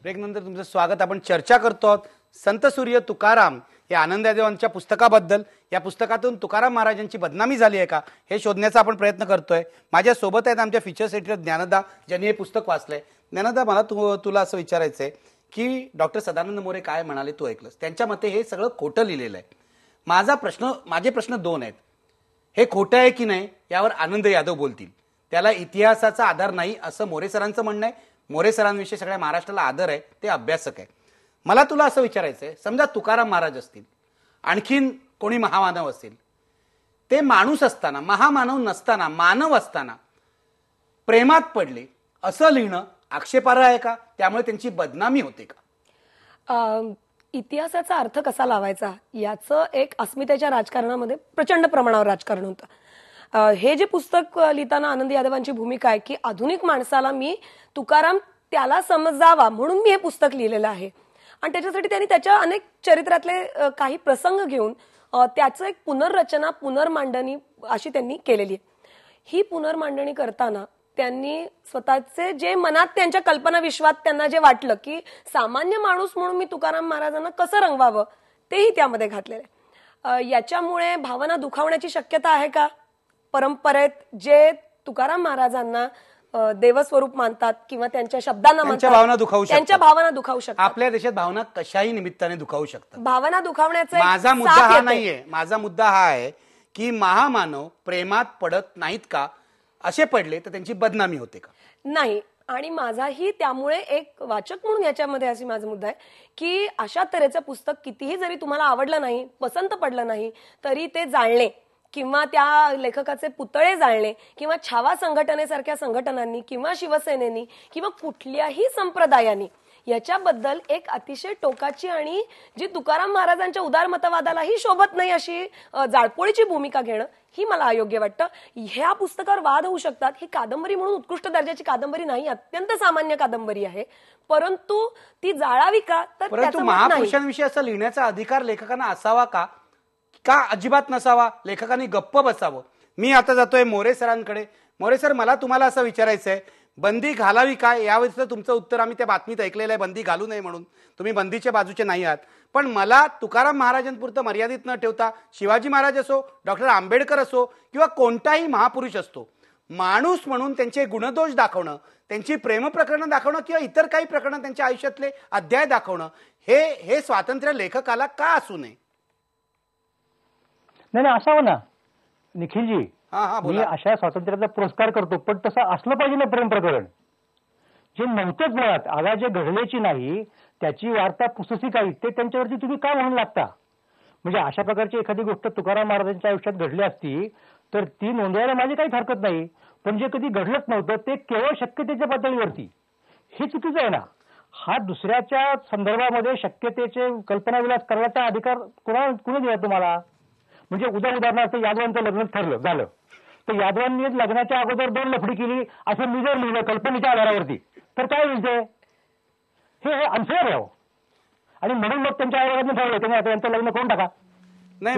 Break नंतर तुमचं स्वागत. आपण चर्चा करतो आहोत संत सूर्य तुकाराम या आनंददेवांच्या पुस्तकाबद्दल. या पुस्तकातून तुकाराम महाराजांची बदनामी झाली आहे का हे शोधण्याचा आपण प्रयत्न करतोय. माझ्या सोबत आहेत आमच्या फीचर्स एडिटर ज्ञानदा, ज्यांनी हे पुस्तक वाचलंय. ज्ञानदा, मला तुला असं विचारायचंय की डॉक्टर सदानंद मोरे काय म्हणाले तू ऐकलंस. त्यांच्या मते हे सगळं खोटं लिहिलेलं आहे. माझे प्रश्न दोन आहेत. हे खोटं आहे की नाही यावर आनंद यादव बोलतील. त्याला इतिहासाचा आधार नाही असं मोरे सरांचं म्हणणं आहे. मोरे सरांविषयी सगळ्या महाराष्ट्राला आदर आहे, ते अभ्यासक आहे. मला तुला असं विचारायचंय, समजा तुकाराम महाराज असतील, आणखीन कोणी महामानव असतील, ते माणूस असताना, महामानव नसताना, मानव असताना प्रेमात पडले असं लिहिणं आक्षेपार्ह आहे का? त्यामुळे त्यांची बदनामी होते का? इतिहासाचा अर्थ कसा लावायचा याचं एक अस्मितेच्या राजकारणामध्ये प्रचंड प्रमाणावर राजकारण होतं. हे जे पुस्तक लिहिताना आनंद यादवांची भूमिका आहे की आधुनिक माणसाला मी तुकाराम त्याला समजावा म्हणून मी हे पुस्तक लिहिलेलं आहे. आणि त्याच्यासाठी त्यांनी त्याच्या अनेक चरित्रातले काही प्रसंग घेऊन त्याचं एक पुनर्रचना, पुनर्मांडणी अशी त्यांनी केलेली आहे. ही पुनर्मांडणी करताना त्यांनी स्वतःचे जे मनात त्यांच्या कल्पना विश्वात त्यांना जे वाटलं की सामान्य माणूस म्हणून मी तुकाराम महाराजांना कसं रंगवावं तेही त्यामध्ये घातलेलं आहे. याच्यामुळे भावना दुखावण्याची शक्यता आहे का? परंपरेत जे तुकाराम महाराजांना देवस्वरूप मानतात किंवा त्यांच्या शब्दांना त्यांच्या भावना दुखावू शकतात. आपल्या देशात भावना कशाही निमित्ताने दुखावू शकतात. भावना दुखावण्याचा माझा मुद्दा हा नाहीये. माझा मुद्दा हा आहे की महामानव प्रेमात पडत नाहीत का? असे पडले तर त्यांची बदनामी होते का? नाही. आणि माझाही त्यामुळे एक वाचक म्हणून याच्यामध्ये अशी माझा मुद्दा आहे की अशा तऱ्हेचं पुस्तक कितीही जरी तुम्हाला आवडलं नाही, पसंत पडलं नाही, तरी ते जाळणे किंवा त्या लेखकाचे पुतळे जाळणे किंवा छावा संघटनेसारख्या संघटनांनी किंवा शिवसेनेनी किंवा कुठल्याही संप्रदायाने याच्याबद्दल एक अतिशय टोकाची आणि जी तुकाराम महाराजांच्या उदारमतवादालाही शोभत नाही अशी जाळपोळीची भूमिका घेणं ही मला अयोग्य वाटतं. ह्या पुस्तकावर वाद होऊ शकतात. ही कादंबरी म्हणून उत्कृष्ट दर्जाची कादंबरी नाही, अत्यंत सामान्य कादंबरी आहे, परंतु ती जाळावी का? तर महापुरुषांविषयी असं लिहिण्याचा अधिकार लेखकांना असावा का अजिबात नसावा? लेखकांनी गप्प बसावं. मी आता जातोय मोरे सरांकडे. मोरे सर, मला तुम्हाला असं विचारायचंय, बंदी घालावी काय? यावेळेस तुमचं उत्तर आम्ही त्या बातमीत ऐकलेलं आहे, बंदी घालू नये म्हणून. तुम्ही बंदीच्या बाजूचे नाही आहात. पण मला तुकाराम महाराजांपुरतं मर्यादित न ठेवता शिवाजी महाराज असो, डॉक्टर आंबेडकर असो किंवा कोणताही महापुरुष असतो, माणूस म्हणून त्यांचे गुणदोष दाखवणं, त्यांची प्रेमप्रकरणं दाखवणं किंवा इतर काही प्रकरणं त्यांच्या आयुष्यातले अध्याय दाखवणं हे स्वातंत्र्य लेखकाला का असू नये? नाही असावं ना निखिलजी. मी अशा स्वातंत्र्याचा पुरस्कार करतो, पण तसं असलं पाहिजे ना प्रेम प्रकरण. जे नव्हतेच मुळात, आवाज जे घडल्याची नाही त्याची वार्ता पुससी काही, ते त्यांच्यावरती तुम्ही का म्हणून लागता? म्हणजे अशा प्रकारची एखादी गोष्ट तुकाराम महाराजांच्या आयुष्यात घडली असती तर ती नोंदवायला माझी काहीच हरकत नाही. पण जे कधी घडलंच नव्हतं ते केवळ शक्यतेच्या पातळीवरती, हे चुकीचं आहे ना. हा दुसऱ्याच्या संदर्भामध्ये शक्यतेचे कल्पनाविलास करण्याचा अधिकार कुणी दिला तुम्हाला? म्हणजे उदाहरणार्थ यादवांचं लग्न ठरलं झालं तर यादवांनी लग्नाच्या अगोदर 2 लफडी केली असं मी जर लिहिलं कल्पनेच्या आधारावरती तर काय होईल? हे अनफेअर आहे. आणि म्हणून मग त्यांच्या आयोगाने ठरवलं त्यांनी आता यांचं लग्न करून टाका. नाही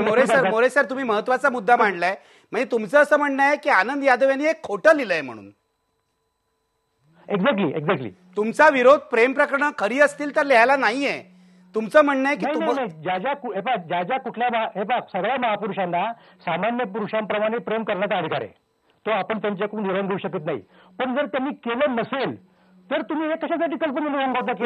मोरे सर, तुम्ही महत्वाचा मुद्दा मांडलाय. म्हणजे तुमचं असं म्हणणं आहे की आनंद यादव यांनी एक खोटं लिहिलंय म्हणून. एक्झॅक्टली. तुमचा विरोध प्रेम प्रकरणं खरी असतील तर लिहायला नाहीये. तुमचं म्हणणं आहे की ज्या कुठल्या सगळ्या महापुरुषांना सामान्य पुरुषांप्रमाणे प्रेम करण्याचा अधिकार आहे, तो आपण त्यांच्याकडून निर्णय घेऊ शकत नाही. पण जर त्यांनी केलं नसेल तर तुम्ही हे कशासाठी कल्पना?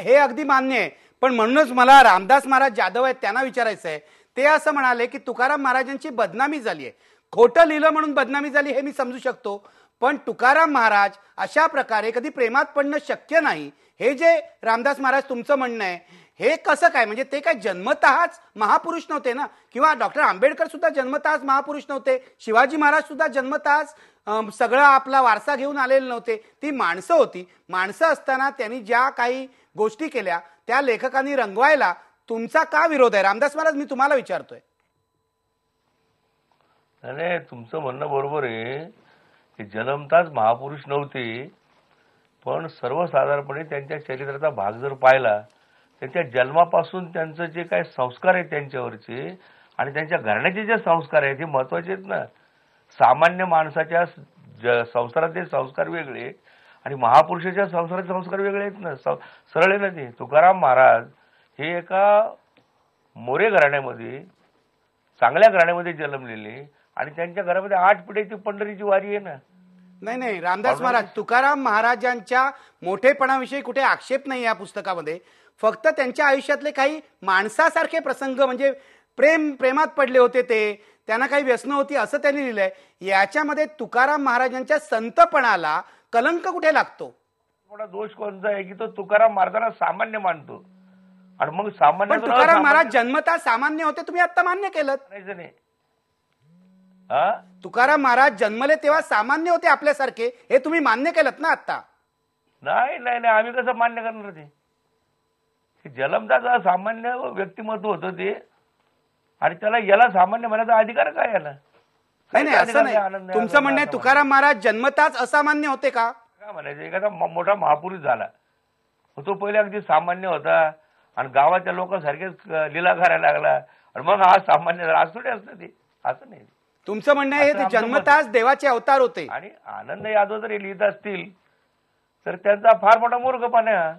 हे अगदी मान्य आहे. पण म्हणूनच मला रामदास महाराज जाधव आहेत त्यांना विचारायचं आहे. ते असं म्हणाले की तुकाराम महाराजांची बदनामी झाली आहे. खोटं लिहिलं म्हणून बदनामी झाली हे मी समजू शकतो, पण तुकाराम महाराज अशा प्रकारे कधी प्रेमात पडणं शक्य नाही हे जे रामदास महाराज तुमचं म्हणणं आहे, हे कसं काय? म्हणजे ते काय जन्मतःच महापुरुष नव्हते ना? किंवा डॉक्टर आंबेडकर सुद्धा जन्मतःच महापुरुष नव्हते, शिवाजी महाराज सुद्धा जन्मतःच सगळा आपला वारसा घेऊन आलेले नव्हते. ती माणसं होती. माणसं असताना त्यांनी ज्या काही गोष्टी केल्या त्या लेखकांनी रंगवायला तुमचा का विरोध आहे? रामदास महाराज, मी तुम्हाला विचारतोय. नाही, तुमचं म्हणणं बरोबर आहे की जन्मताच महापुरुष नव्हते, पण सर्वसाधारणपणे त्यांच्या चरित्राचा भाग जर पाहिला त्यांच्या जन्मापासून त्यांचं जे काही संस्कार आहेत त्यांच्यावरचे आणि त्यांच्या घराण्याचे जे संस्कार आहेत हे महत्वाचे आहेत ना. सामान्य माणसाच्या संसाराचे संस्कार वेगळे आणि महापुरुषाच्या संसाराचे संस्कार वेगळे आहेत ना, सरळ आहे ना ते. तुकाराम महाराज हे एका मोरे घराण्यामध्ये, चांगल्या घराण्यामध्ये जन्मलेले, आणि त्यांच्या घरामध्ये 8 पिढ्याची पंढरीची वारी आहे ना. नाही रामदास महाराज, तुकाराम महाराजांच्या मोठेपणाविषयी कुठे आक्षेप नाही या पुस्तकामध्ये. फक्त त्यांच्या आयुष्यातले काही माणसासारखे प्रसंग, म्हणजे प्रेमात पडले होते ते, त्यांना काही व्यसनं होती असं त्यांनी लिहिलंय. याच्यामध्ये तुकाराम महाराजांच्या संतपणाला कलंक कुठे लागतो? मोठा दोष कोणता आहे की तो तुकाराम महाराजांना सामान्य मानतो, आणि मग सामान्य. पण तुकाराम महाराज जन्मतः सामान्य होते, तुम्ही आता मान्य केलं नाही. तुकाराम महाराज जन्मले तेव्हा सामान्य होते आपल्यासारखे, हे तुम्ही मान्य केलं ना आता? नाही, आम्ही कसं मान्य करणार ते? जन्मताचा सामान्य व्यक्तिमत्व होतं ते, आणि त्याला याला सामान्य म्हणायचा अधिकार काय याला? नाही असं नाही. तुमचं म्हणणं आहे तुकाराम महाराज जन्मताच असामान्य होते का? काय म्हणायचं, एखादा मोठा महापुरुष झाला, तो पहिले अगदी सामान्य होता आणि गावाच्या लोकांसारखेच लीला करायला लागला, आणि मग हा सामान्य झाला, असं थोडी असतं ते. असं नाही. तुमचं म्हणणं आहे ते जन्मताच देवाचे अवतार होते. आणि आनंद यादव जर हे लिहित असतील तर त्यांचा फार मोठा मूर्खपणा आहे.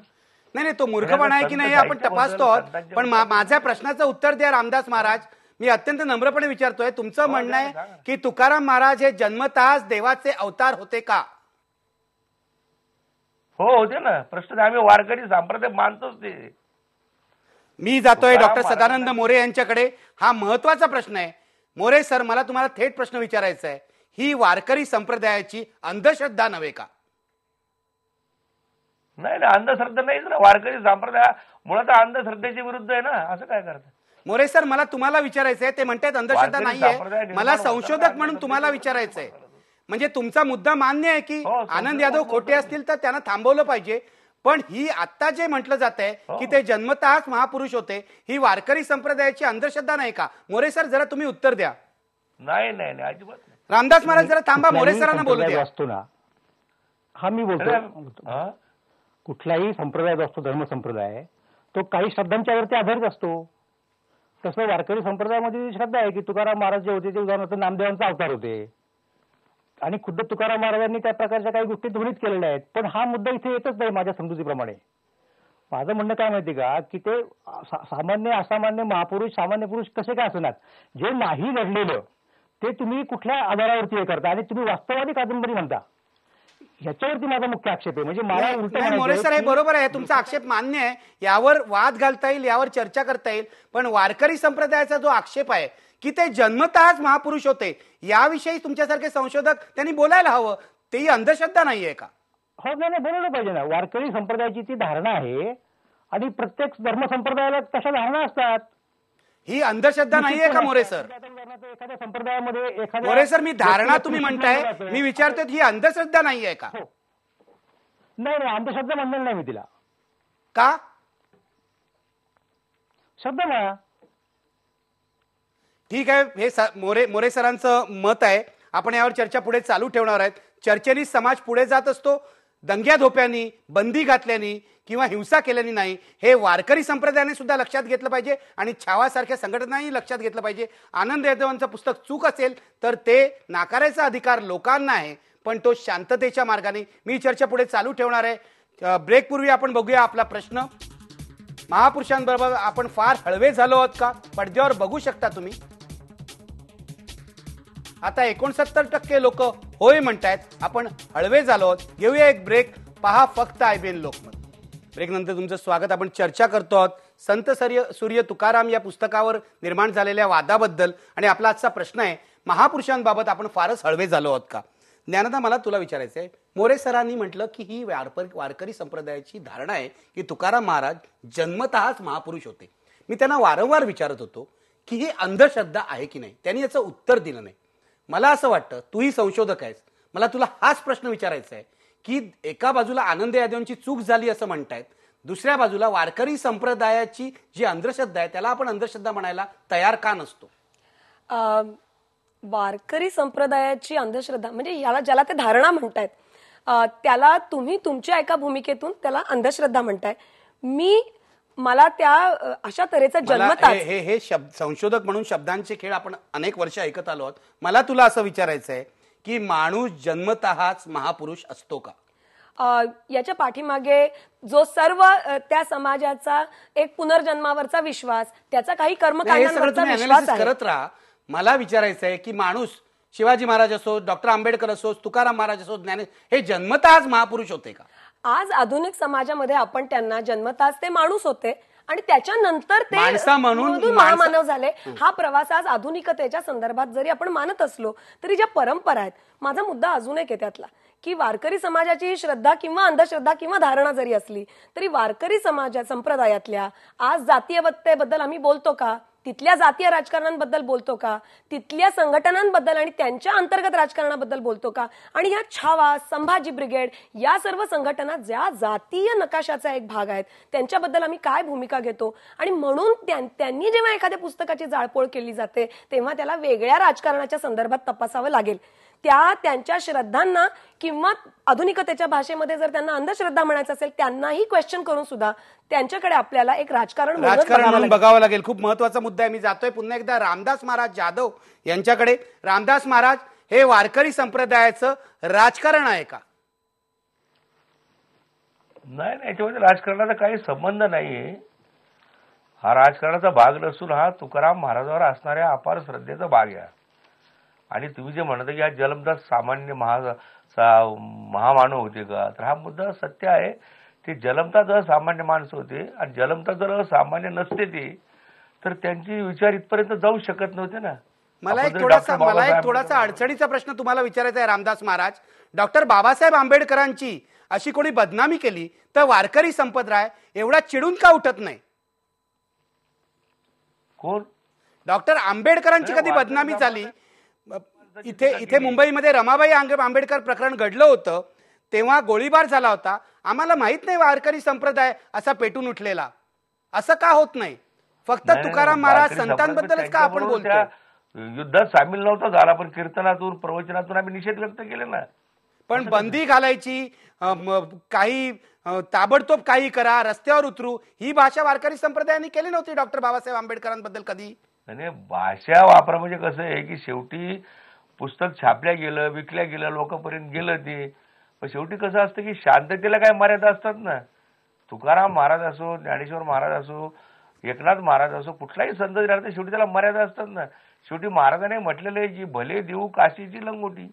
नाही तो मूर्खपणा आहे की नाही आपण तपासतो आहोत. पण माझ्या प्रश्नाचं उत्तर द्या रामदास महाराज. मी अत्यंत नम्रपणे विचारतोय, तुमचं म्हणणं आहे की तुकाराम महाराज हे जन्मताच देवाचे अवतार होते का? हो, होते ना. प्रश्न आम्ही वारकरी संप्रदाय मानतोच ते. मी जातोय डॉक्टर सदानंद मोरे यांच्याकडे. हा महत्वाचा प्रश्न आहे. मोरे सर, मला तुम्हाला थेट प्रश्न विचारायचा आहे. ही वारकरी संप्रदायाची अंधश्रद्धा नव्हे का? नाही, अंधश्रद्धा नाहीच ना. वारकरी संप्रदाय मुळात अंधश्रद्धेच्या विरुद्ध आहे ना. असं काय करतात मोरे सर? मला तुम्हाला विचारायचं आहे. ते म्हणतात अंधश्रद्धा नाहीये. मला संशोधक म्हणून तुम्हाला विचारायचंय. म्हणजे तुमचा मुद्दा मान्य आहे की आनंद यादव खोटे असतील तर त्यांना थांबवलं पाहिजे, पण ही आता जे म्हटलं जात आहे की ते जन्मतःच महापुरुष होते, ही वारकरी संप्रदायाची अंधश्रद्धा नाही का? मोरे सर, जरा तुम्ही उत्तर द्या. नाही, अजिबात नाही. रामदास महाराज जरा थांबा, मोरे सरांना बोलू द्या. असतो ना, हा मी बोलतो. कुठलाही संप्रदाय असतो, धर्म संप्रदाय, तो काही शब्दांच्यावरती आधारित असतो. तसं वारकरी संप्रदायामध्ये श्रद्धा आहे की तुकाराम महाराज जे होते ते उदाहरणार्थ नामदेवांचा अवतार होते, आणि खुद्द तुकाराम महाराजांनी त्या प्रकारच्या काही गोष्टी ध्वनीत केलेल्या आहेत. पण हा मुद्दा इथे येतच नाही माझ्या समजुतीप्रमाणे. माझं म्हणणं काय माहिती का, की ते सामान्य असामान्य महापुरुष सामान्य पुरुष कसे काय असणार, जे नाही घडलेलं ते तुम्ही कुठल्या आधारावरती हे करता, आणि तुम्ही वास्तववादी कादंबरी म्हणता, ह्याच्यावरती माझा मुख्य आक्षेप आहे. म्हणजे मला उलट मोरे सर, हे बरोबर आहे, तुमचा आक्षेप मान्य आहे, यावर वाद घालता येईल, यावर चर्चा करता येईल. पण वारकरी संप्रदायाचा जो आक्षेप आहे की ते जन्मतःच महापुरुष होते, याविषयी तुमच्यासारखे संशोधक त्यांनी बोलायला हवं. तेही अंधश्रद्धा नाहीये का? हो, नाही बोलायला पाहिजे ना. वारकरी संप्रदायाची ती धारणा आहे, आणि प्रत्येक धर्म संप्रदायाला तशा धारणा असतात. ही अंधश्रद्धा नाहीये का मोरे सर? एखाद्या संप्रदायामध्ये मोरे सर, मी धारणा तुम्ही म्हणताय, मी विचारतोय ही अंधश्रद्धा नाहीये का? नाही, अंधश्रद्धा म्हणणार नाही मी तिला. का? श्रद्धा ना. ठीक आहे, हे मोरे सरांचं मत आहे. आपण यावर चर्चा पुढे चालू ठेवणार आहेत. चर्चेनी समाज पुढे जात असतो, दंग्या धोप्यांनी, बंदी घातल्यानी किंवा हिंसा केल्यानी नाही. हे वारकरी संप्रदायाने सुद्धा लक्षात घेतलं पाहिजे, आणि छावासारख्या संघटनांनी लक्षात घेतलं पाहिजे. आनंद यादवांचं पुस्तक चूक असेल तर ते नाकारायचा अधिकार लोकांना आहे, पण तो शांततेच्या मार्गाने. मी चर्चा पुढे चालू ठेवणार आहे. ब्रेकपूर्वी आपण बघूया आपला प्रश्न. महापुरुषांबरोबर आपण फार हळवे झालो आहोत का? पडद्यावर बघू शकता तुम्ही. आता 69% लोक होय म्हणतायत, आपण हळवे झालो आहोत. घेऊया एक ब्रेक. पहा फक्त IBN लोकमत. ब्रेक नंतर तुमचं स्वागत. आपण चर्चा करतो आहोत संत सूर्य तुकाराम या पुस्तकावर निर्माण झालेल्या वादाबद्दल, आणि आपला आजचा प्रश्न आहे महापुरुषांबाबत आपण फारच हळवे झालो आहोत का? ज्ञानदा, मला तुला विचारायचं आहे. मोरे सरांनी म्हटलं की ही वारकरी संप्रदायाची धारणा आहे की तुकाराम महाराज जन्मतःच महापुरुष होते. मी त्यांना वारंवार विचारत होतो की ही अंधश्रद्धा आहे की नाही. त्यांनी याचं उत्तर दिलं नाही. मला असं वाटतं, तूही संशोधक आहेस, मला तुला हाच प्रश्न विचारायचा आहे की एका बाजूला आनंद यादवांची चूक झाली असं म्हणतायत, दुसऱ्या बाजूला वारकरी संप्रदायाची जी अंधश्रद्धा आहे त्याला आपण अंधश्रद्धा म्हणायला तयार का नसतो? वारकरी संप्रदायाची अंधश्रद्धा म्हणजे याला ज्याला ते धारणा म्हणतायत, त्याला तुम्ही तुमच्या एका भूमिकेतून त्याला अंधश्रद्धा म्हणताय. मला त्या अशा तऱ्हेचा जन्मत हे संशोधक म्हणून शब्दांचे खेळ आपण अनेक वर्ष ऐकत आलो आहोत. मला तुला असं विचारायचं आहे की माणूस जन्मतःच महापुरुष असतो का? याच्या पाठीमागे जो सर्व त्या समाजाचा एक पुनर्जन्मावरचा विश्वास, त्याचा काही कर्मकांडांवरचा विश्वास आहे. करत राहा. मला विचारायचं आहे की माणूस शिवाजी महाराज असो, डॉक्टर आंबेडकर असो, तुकाराम महाराज असो, हे जन्मतःच महापुरुष होते का? आज आधुनिक समाजामध्ये आपण त्यांना जन्मताच ते माणूस होते आणि त्याच्यानंतर ते माणसा म्हणून महामानव झाले. हा प्रवास आज आधुनिकतेच्या संदर्भात जरी आपण मानत असलो तरी ज्या परंपरा आहेत, माझा मुद्दा अजून एक आहे त्यातला की वारकरी समाजाची श्रद्धा किंवा अंधश्रद्धा किंवा धारणा जरी असली तरी वारकरी समाजा संप्रदायातल्या आज जातीयतेबद्दल आम्ही बोलतो का? तिथल्या जातीय राजकारणांबद्दल बोलतो का? तिथल्या संघटनांबद्दल आणि त्यांच्या अंतर्गत राजकारणाबद्दल बोलतो का? आणि ह्या छावा, संभाजी ब्रिगेड या सर्व संघटना ज्या जातीय नकाशाचा एक भाग आहेत त्यांच्याबद्दल आम्ही काय भूमिका घेतो? आणि म्हणून त्यांनी जेव्हा एखाद्या पुस्तकाची जाळपोळ केली जाते तेव्हा त्याला वेगळ्या राजकारणाच्या संदर्भात तपासावं लागेल. त्यांच्या श्रद्धांना किंवा आधुनिकतेच्या भाषेमध्ये जर त्यांना अंधश्रद्धा म्हणायचं असेल त्यांनाही क्वेश्चन करून सुद्धा त्यांच्याकडे आपल्याला एक राजकारण म्हणून बघावं लागेल. खूप महत्वाचा मुद्दा आहे. मी जातोय पुन्हा एकदा रामदास महाराज जाधव यांच्याकडे. रामदास महाराज, हे वारकरी संप्रदायाचं राजकारण आहे का? नाही, याच्यामध्ये राजकारणाचा काही संबंध नाहीये. हा राजकारणाचा भाग नसून हा तुकाराम महाराजांवर असणाऱ्या अपार श्रद्धेचा भाग आहे. आणि तुम्ही जे म्हणता की हा जलमदास सामान्य महामानव होते का, तर हा मुद्दा सत्य आहे. ते जलमदास असामान्य माणसं होते आणि जलमदास जर असामान्य नसते ते तर त्यांचे विचार इथपर्यंत जाऊ शकत नव्हते ना. मला एक थोडासा अडचणीचा प्रश्न तुम्हाला विचारायचा आहे रामदास महाराज. डॉक्टर बाबासाहेब आंबेडकरांची अशी कोणी बदनामी केली तर वारकरी संप्रदाय एवढा चिडून का उठत नाही? कोण? डॉक्टर आंबेडकरांची कधी बदनामी झाली? इथे मुंबईमध्ये रमाबाई आंबेडकर प्रकरण घडलं होतं तेव्हा गोळीबार झाला होता. आम्हाला माहित नाही वारकरी संप्रदाय असा पेटून उठलेला. असं का होत नाही? फक्त तुकाराम महाराज संतांबद्दलच का आपण बोलतो? युद्धात सामील नव्हता झाला, पण कीर्तनातून प्रवचनातून आम्ही निषेध व्यक्त केले ना. पण बंदी घालायची, काही ताबडतोब काही करा, रस्त्यावर उतरू, ही भाषा वारकरी संप्रदायाने केली नव्हती डॉक्टर बाबासाहेब आंबेडकरांबद्दल कधी. आणि भाषा वापरा म्हणजे कसं आहे की शेवटी पुस्तक छापल्या गेलं, विकल्या गेलं, लोकांपर्यंत गेलं ते. पण शेवटी कसं असतं की शांततेला काय मर्यादा असतात ना. तुकाराम महाराज असो, ज्ञानेश्वर महाराज असो, एकनाथ महाराज असो, कुठलाही संत जरी राहतो शेवटी त्याला मर्यादा असतात ना. शेवटी महाराजांनी म्हटलेलं आहे की भले देऊ काशीची लंगोटी,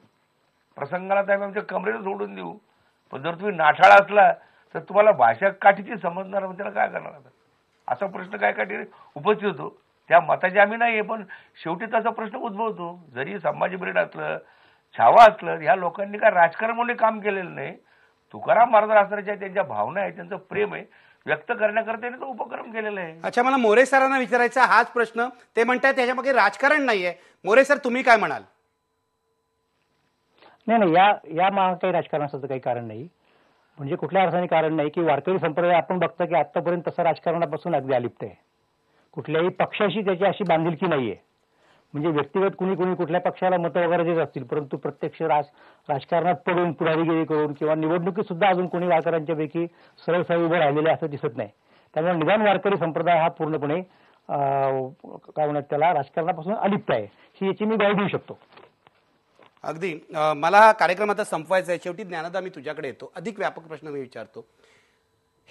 प्रसंगाला तर आमच्या कमरेला सोडून देऊ, पण जर तुम्ही नाठाळा असला तर तुम्हाला भाषा काठीची समजणार, म्हणजे त्याला काय करणार आता? असा प्रश्न काय काठी उपस्थित होतो. त्या मताचे आम्ही नाही, पण शेवटी त्याचा प्रश्न उद्भवतो. जरी संभाजी ब्रिगेड असलं, छावा असलं, ह्या लोकांनी काय राजकारण म्हणून काम केलेलं नाही. तुकाराम महाराज असणाऱ्या त्यांच्या भावना आहे, त्यांचं प्रेम आहे, व्यक्त करण्याकरता त्यांनी तो उपक्रम केलेला आहे. अच्छा, मला मोरे सरांना विचारायचा हाच प्रश्न. ते म्हणतात त्याच्यामागे राजकारण नाहीये. मोरे सर, तुम्ही काय म्हणाल? नाही, या काही राजकारणाचं काही कारण नाही. म्हणजे कुठल्या अर्थाने कारण नाही की वारकरी संप्रदाय आपण बघतो की आतापर्यंत तसं राजकारणापासून अगदी अलिप्त आहे. कुठल्याही पक्षाशी त्याची अशी बांधिलकी नाहीये. म्हणजे व्यक्तिगत कुणी कुठल्या पक्षाला मतं वगैरे देत असतील, परंतु प्रत्यक्ष राजकारणात पडून पुढारीगिरी करून किंवा निवडणुकीत सुद्धा अजून कोणी वारकऱ्यांच्या पैकी सरळ उभं राहिलेले असं दिसत नाही. त्यामुळे निदान वारकरी संप्रदाय हा पूर्णपणे काय म्हणतात त्याला राजकारणापासून अलिप्त आहे, ही याची मी ग्वाही देऊ शकतो. अगदी. मला हा कार्यक्रम आता संपवायचा आहे. शेवटी ज्ञानदा, मी तुझ्याकडे येतो. अधिक व्यापक प्रश्न मी विचारतो.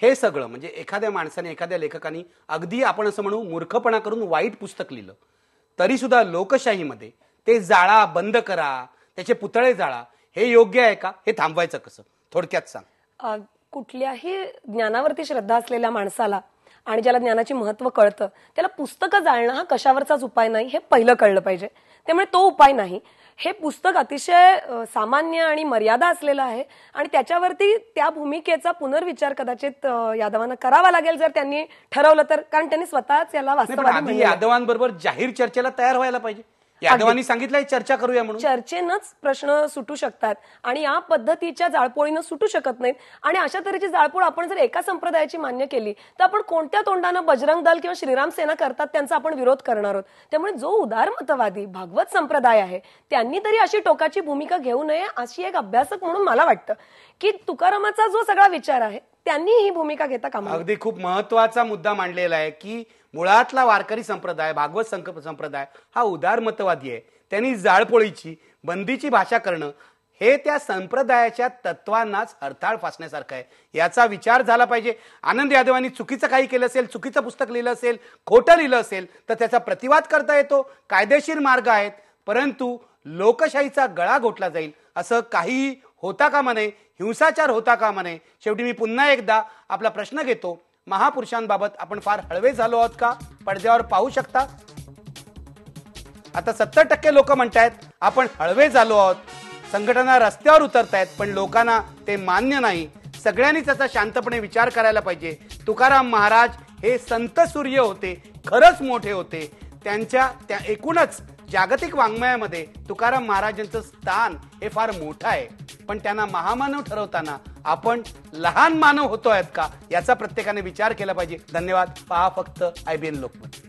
हे सगळं म्हणजे एखाद्या माणसाने, एखाद्या लेखकाने अगदी आपण असं म्हणू मूर्खपणा करून वाईट पुस्तक लिहिलं तरी सुद्धा लोकशाहीमध्ये ते जाळा, बंद करा, त्याचे पुतळे जाळा, हे योग्य आहे का? हे थांबवायचं कसं? थोडक्यात सांग. कुठल्याही ज्ञानावरती श्रद्धा असलेल्या माणसाला आणि ज्याला ज्ञानाची महत्व कळतं त्याला पुस्तकं जाळणं हा कशावरचाच उपाय नाही, हे पहिलं कळलं पाहिजे. त्यामुळे तो उपाय नाही. हे पुस्तक अतिशय सामान्य आणि मर्यादा असलेलं आहे आणि त्याच्यावरती त्या भूमिकेचा पुनर्विचार कदाचित यादवांना करावा लागेल जर त्यांनी ठरवलं तर. कारण त्यांनी स्वतःच याला वास्तववादी यादवांबरोबर जाहीर चर्चेला तयार व्हायला पाहिजे. यादवांनी सांगितलंय चर्चा करूया म्हणून. चर्चेनंच प्रश्न सुटू शकतात आणि या पद्धतीच्या जाळपोळीनं सुटू शकत नाहीत. आणि अशा तऱ्हेची जाळपोळ आपण जर एका संप्रदायाची मान्य केली तर आपण कोणत्या तोंडानं बजरंग दल किंवा श्रीराम सेना करतात त्यांचा आपण विरोध करणार आहोत. त्यामुळे जो उदारमतवादी भागवत संप्रदाय आहे त्यांनी तरी अशी टोकाची भूमिका घेऊ नये, अशी एक अभ्यासक म्हणून मला वाटतं की तुकारामाचा जो सगळा विचार आहे त्यांनी ही भूमिका घेता कामा. अगदी खूप महत्वाचा मुद्दा मांडलेला आहे की मुळातला वारकरी संप्रदाय, भागवत संप्रदाय हा उदारमतवादी आहे. त्यांनी जाळपोळीची, बंदीची भाषा करणं हे त्या संप्रदायाच्या तत्वांनाच हरताळ फासण्यासारखं आहे. याचा विचार झाला पाहिजे. आनंद यादवांनी चुकीचं काही केलं असेल, चुकीचं पुस्तक लिहिलं असेल, खोटं लिहिलं असेल तर त्याचा प्रतिवाद करता येतो, कायदेशीर मार्ग आहेत. परंतु लोकशाहीचा गळा घोटला जाईल असं काही होता कामा नये, हिंसाचार होता कामा नये. शेवटी मी पुन्हा एकदा आपला प्रश्न घेतो, महापुरुषांबाबत आपण फार हळवे झालो आहोत का? पडद्यावर पाहू शकता आता 70% लोक म्हणतायत आपण हळवे झालो आहोत. संघटना रस्त्यावर उतरतायत, पण लोकांना ते मान्य नाही. सगळ्यांनी त्याचा शांतपणे विचार करायला पाहिजे. तुकाराम महाराज हे संत सूर्य होते, खरंच मोठे होते. त्या एकूणच जागतिक वाङ्मयामध्ये तुकाराम महाराजांचं स्थान हे फार मोठं आहे. पण त्यांना महामानव ठरवताना आपण लहान मानव होतो आहेत का, याचा प्रत्येकाने विचार केला पाहिजे. धन्यवाद. पहा फक्त IBN लोकमत.